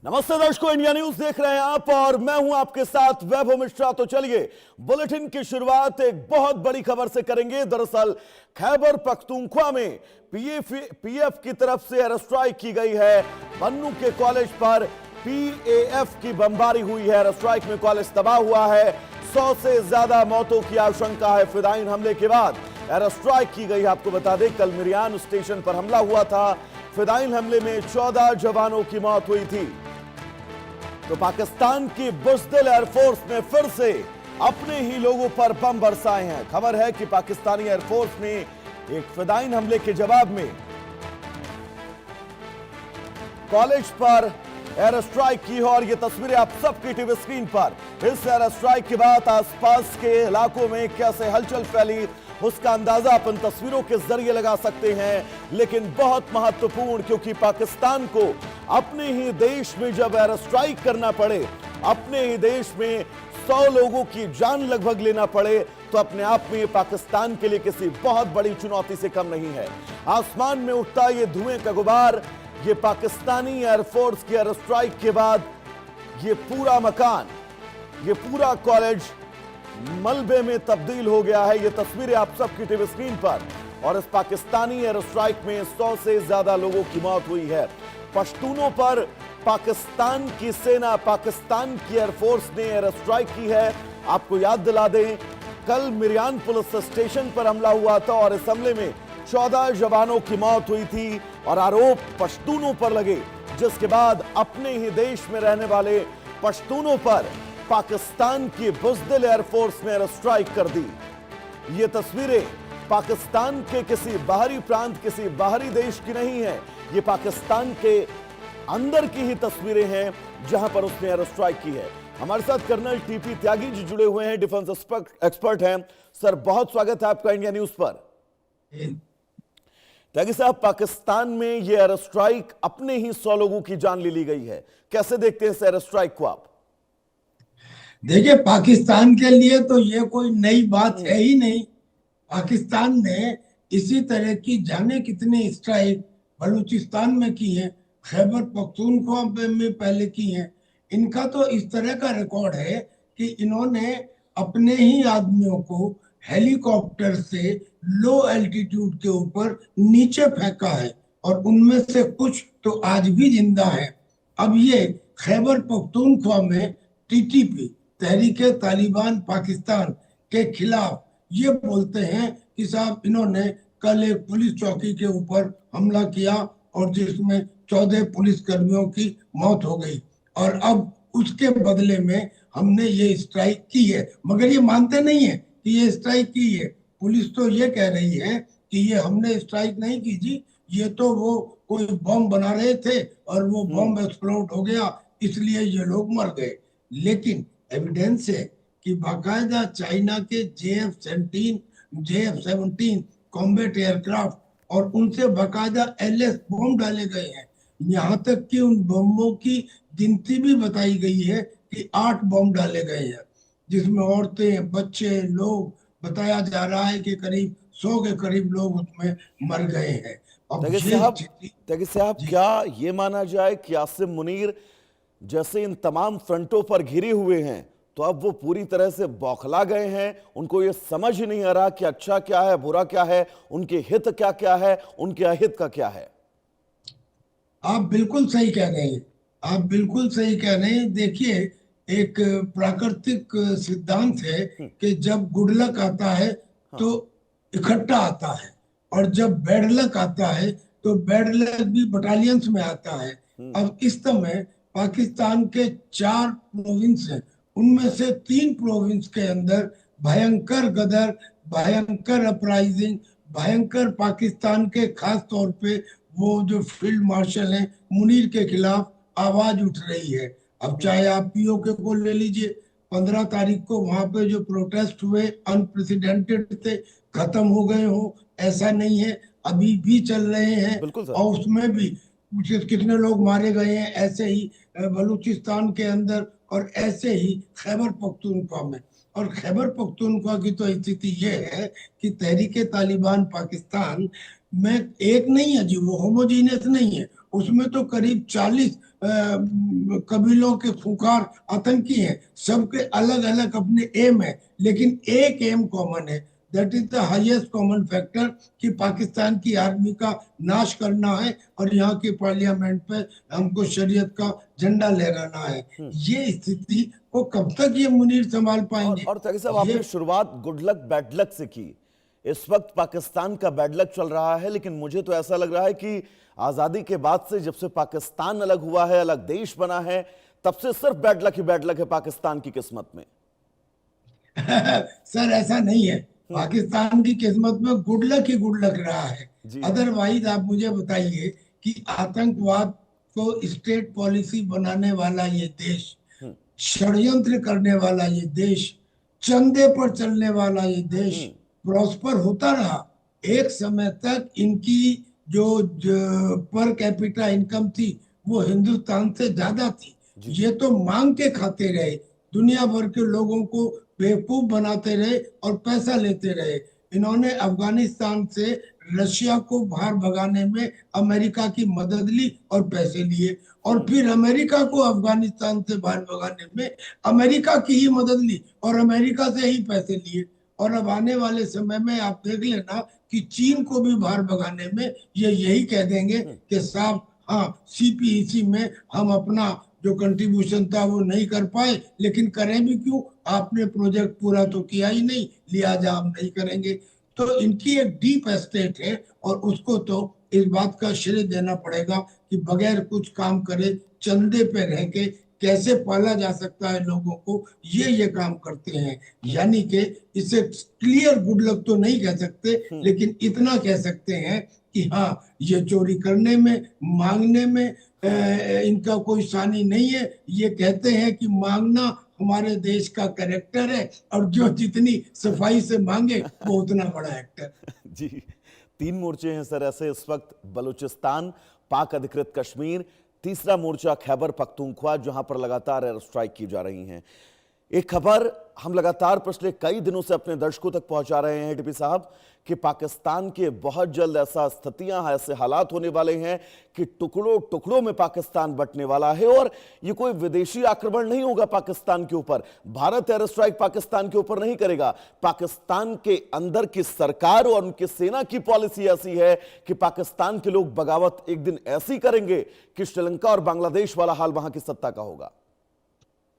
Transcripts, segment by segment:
नमस्ते दर्शकों, India news देख रहे हैं आप और मैं हूं आपके साथ वैभव मिश्रा। तो चलिए बुलेटिन की शुरुआत एक बहुत बड़ी खबर से करेंगे। दरअसल खैबर पख्तूनख्वा में पीएफ की तरफ से एयर स्ट्राइक की गई है। बन्नू के कॉलेज पर पीएफ की बमबारी हुई है। एयर स्ट्राइक में कॉलेज तबाह हुआ है। 100 से ज्यादा मौतों की आशंका है। फिदायीन हमले के बाद एयर स्ट्राइक की गई। आपको बता दें कल मिरियान स्टेशन पर हमला हुआ था। फिदायीन हमले में 14 जवानों की मौत हुई थी। तो पाकिस्तान की बुज़दिल एयरफोर्स ने फिर से अपने ही लोगों पर बम बरसाए हैं। खबर है कि पाकिस्तानी एयरफोर्स ने एक फिदायीन हमले के जवाब में कॉलेज पर एयर स्ट्राइक की है और ये तस्वीरें आप सबकी टीवी स्क्रीन पर। इस एयर स्ट्राइक के बाद आसपास के इलाकों में कैसे हलचल फैली उसका अंदाजा अपन तस्वीरों के जरिए लगा सकते हैं। लेकिन बहुत महत्वपूर्ण, क्योंकि पाकिस्तान को अपने ही देश में जब एयर स्ट्राइक करना पड़े, अपने ही देश में 100 लोगों की जान लगभग लेना पड़े, तो अपने आप में पाकिस्तान के लिए किसी बहुत बड़ी चुनौती से कम नहीं है। आसमान में उठता ये धुएं का गुबार, ये पाकिस्तानी एयरफोर्स की एयर स्ट्राइक के बाद ये पूरा मकान, ये पूरा कॉलेज मलबे में तब्दील हो गया है। ये तस्वीरें आप सबकी टीवी स्क्रीन पर। और इस पाकिस्तानी एयर स्ट्राइक में 100 से ज्यादा लोगों की मौत हुई है। पश्तूनों पर पाकिस्तान की सेना, पाकिस्तान की एयरफोर्स ने एयर स्ट्राइक की है। आपको याद दिला दें, कल मिरियान पुलिस स्टेशन पर हमला हुआ था और इस हमले में 14 जवानों की मौत हुई थी और आरोप पश्तूनों पर लगे, जिसके बाद अपने ही देश में रहने वाले पश्तूनों पर पाकिस्तान की बुज़दिल एयरफोर्स ने एयर स्ट्राइक कर दी। ये तस्वीरें पाकिस्तान के किसी बाहरी प्रांत, किसी बाहरी देश की नहीं है। ये पाकिस्तान के अंदर की ही तस्वीरें हैं जहां पर उसने एयर स्ट्राइक की है। हमारे साथ कर्नल टीपी त्यागी जी जुड़े हुए हैं, डिफेंस एक्सपर्ट हैं। सर, बहुत स्वागत है आपका इंडिया न्यूज पर। त्यागी साहब, पाकिस्तान में ये एयर स्ट्राइक, अपने ही 100 लोगों की जान ले ली गई है। कैसे देखते हैं इस एयर स्ट्राइक को आप? देखिए, पाकिस्तान के लिए तो ये कोई नई बात है ही नहीं। पाकिस्तान ने इसी तरह की जाने कितने स्ट्राइक बलूचिस्तान में की है, खैबर पख्तूनख्वा में पहले की है। इनका तो इस तरह का रिकॉर्ड है कि इन्होंने अपने ही आदमियों को हेलीकॉप्टर से लो एल्टीट्यूड के ऊपर नीचे फेंका है और उनमें से कुछ तो आज भी जिंदा है। अब ये खैबर पख्तूनख्वा में टीटीपी, तहरीके तालिबान पाकिस्तान के खिलाफ ये बोलते हैं कि साहब इन्होंने कल एक पुलिस चौकी के ऊपर हमला किया और जिसमें 14 पुलिस कर्मियों की मौत हो गई और अब उसके बदले में हमने ये स्ट्राइक की है। मगर ये मानते नहीं है कि ये स्ट्राइक की है। पुलिस तो ये कह रही है कि ये हमने स्ट्राइक नहीं की जी, ये तो वो कोई बम बना रहे थे और वो बम एक्सप्लोड हो गया, इसलिए ये लोग मर गए। लेकिन एविडेंस है कि बाकायदा चाइना के JF-17 कॉम्बैट एयरक्राफ्ट और उनसे बाकायदा LS बम डाले गए हैं। यहाँ तक कि उन बमों की गिनती भी बताई गई है कि 8 बम डाले गए हैं, जिसमें औरतें, बच्चे, लोग, बताया जा रहा है कि करीब 100 के करीब लोग उसमें मर गए हैं। अब त्यागी साहब, क्या ये माना जाए कि आसिम मुनीर जैसे इन तमाम फ्रंटों पर घिरे हुए हैं, तो अब वो पूरी तरह से बौखला गए हैं? उनको ये समझ ही नहीं आ रहा कि अच्छा क्या है, बुरा क्या है, उनके हित क्या क्या है, उनके अहित का क्या है? आप बिल्कुल सही कह रहे हैं, आप बिल्कुल सही कह रहे हैं। देखिए, एक प्राकृतिक सिद्धांत है कि जब गुड लक आता है तो इकट्ठा आता है और जब बैड लक आता है तो बैड लक भी बटालियंस में आता है। अब इस समय पाकिस्तान के 4 प्रोविंस हैं, उनमें से 3 प्रोविंस के अंदर भयंकर गदर, भयंकर अपराइजिंग, भयंकर पाकिस्तान के खास तौर पे वो जो फील्ड मार्शल हैं मुनीर के खिलाफ आवाज उठ रही है। अब चाहे आप पीओके को ले लीजिए, 15 तारीख को वहां पे जो प्रोटेस्ट हुए अनप्रेसिडेंटेड थे, खत्म हो गए हो ऐसा नहीं है, अभी भी चल रहे हैं और उसमें भी कितने लोग मारे गए हैं। ऐसे ही बलूचिस्तान के अंदर और ऐसे ही खैबर पख्तूनख्वा में। और खैबर पख्तूनख्वा की तो स्थिति ये है कि तहरीके तालिबान पाकिस्तान में एक नहीं है जी, वो होमोजीनियस नहीं है, उसमें तो करीब 40 कबीलों के खुखार आतंकी हैं, सबके अलग अलग अपने एम है, लेकिन एक एम कॉमन है, that is the highest common factor, कि पाकिस्तान की आर्मी का नाश करना है और यहाँ के पार्लियामेंट पे हमको शरीयत का झंडा लहराना है। ये स्थिति को कब तक ये मुनीर संभाल पाएंगे? और त्यागी साहब, आपने शुरुआत गुड लक बैड लक से की। इस वक्त पाकिस्तान का बैड लक चल रहा है, लेकिन मुझे तो ऐसा लग रहा है कि आजादी के बाद से, जब से पाकिस्तान अलग हुआ है, अलग देश बना है, तब से सिर्फ बैड लक ही बैड लक है पाकिस्तान की किस्मत में। सर ऐसा नहीं है, पाकिस्तान की किस्मत में गुड लक ही गुड लक रहा है। अदरवाइज आप मुझे बताइए कि आतंकवाद को स्टेट पॉलिसी बनाने वाला ये देश, षड्यंत्र करने वाला ये देश, चंदे पर चलने वाला ये देश प्रॉस्पर होता रहा। एक समय तक इनकी जो पर कैपिटा इनकम थी वो हिंदुस्तान से ज्यादा थी। ये तो मांग के खाते रहे, दुनिया भर के लोगों को बेवकूफ बनाते रहे और पैसा लेते रहे। इन्होंने अफगानिस्तान से रशिया को बाहर भगाने में अमेरिका की मदद ली और पैसे लिए, और फिर अमेरिका को अफगानिस्तान से बाहर भगाने में अमेरिका की ही मदद ली और अमेरिका से ही पैसे लिए। और अब आने वाले समय में आप देख लेना कि चीन को भी बाहर भगाने में ये यही कह देंगे कि साहब हाँ, सीपीईसी में हम अपना जो कंट्रीब्यूशन था वो नहीं कर पाए, लेकिन करें भी क्यों, आपने प्रोजेक्ट पूरा तो किया ही नहीं, लिहाजा हम नहीं करेंगे। तो इनकी एक डीप स्टेट है और उसको तो इस बात का श्रेय देना पड़ेगा कि बगैर कुछ काम करे, चंदे पे रह के कैसे पाला जा सकता है लोगों को, ये काम करते हैं। यानी कि इसे क्लियर गुड लक तो नहीं कह सकते, लेकिन इतना कह सकते हैं कि हाँ, ये चोरी करने में, मांगने में इनका कोई सानी नहीं है। ये कहते हैं कि मांगना हमारे देश का कैरेक्टर है, और जो जितनी सफाई से मांगे वो उतना बड़ा एक्टर। जी, 3 मोर्चे हैं सर ऐसे इस वक्त, बलूचिस्तान, पाक अधिकृत कश्मीर, तीसरा मोर्चा खैबर पख्तूनख्वा, जहां पर लगातार एयर स्ट्राइक की जा रही हैं। एक खबर हम लगातार पिछले कई दिनों से अपने दर्शकों तक पहुंचा रहे हैं टीपी साहब, कि पाकिस्तान के बहुत जल्द ऐसा स्थितियां, ऐसे हालात होने वाले हैं कि टुकड़ों टुकड़ों में पाकिस्तान बंटने वाला है। और ये कोई विदेशी आक्रमण नहीं होगा पाकिस्तान के ऊपर, भारत एयर स्ट्राइक पाकिस्तान के ऊपर नहीं करेगा। पाकिस्तान के अंदर की सरकार और उनकी सेना की पॉलिसी ऐसी है कि पाकिस्तान के लोग बगावत एक दिन ऐसी करेंगे कि श्रीलंका और बांग्लादेश वाला हाल वहां की सत्ता का होगा।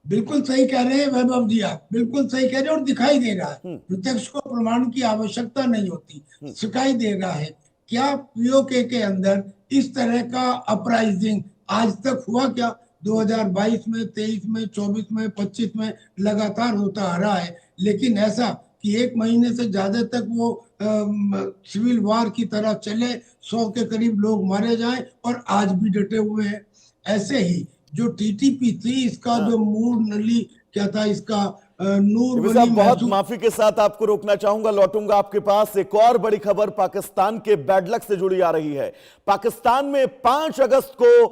बिल्कुल सही कह रहे हैं वैभव जी, आप बिल्कुल सही कह रहे हैं, और दिखाई दे रहा है। प्रत्यक्ष को प्रमाण की आवश्यकता नहीं होती, दिखाई दे रहा है। क्या पीओके के अंदर इस तरह का अपराइजिंग आज तक हुआ क्या? 2022 में, 23 में, 24 में, 25 में लगातार होता आ रहा है, लेकिन ऐसा कि 1 महीने से ज्यादा तक वो सिविल वार की तरह चले, 100 के करीब लोग मारे जाएं और आज भी डटे हुए हैं। ऐसे ही जो टीटीपी थी, इसका जो मूड नली क्या था, इसका नूर वली, बहुत माफी के साथ आपको रोकना चाहूंगा, लौटूंगा आपके पास। एक और बड़ी खबर पाकिस्तान के बैड लक से जुड़ी आ रही है। पाकिस्तान में 5 अगस्त को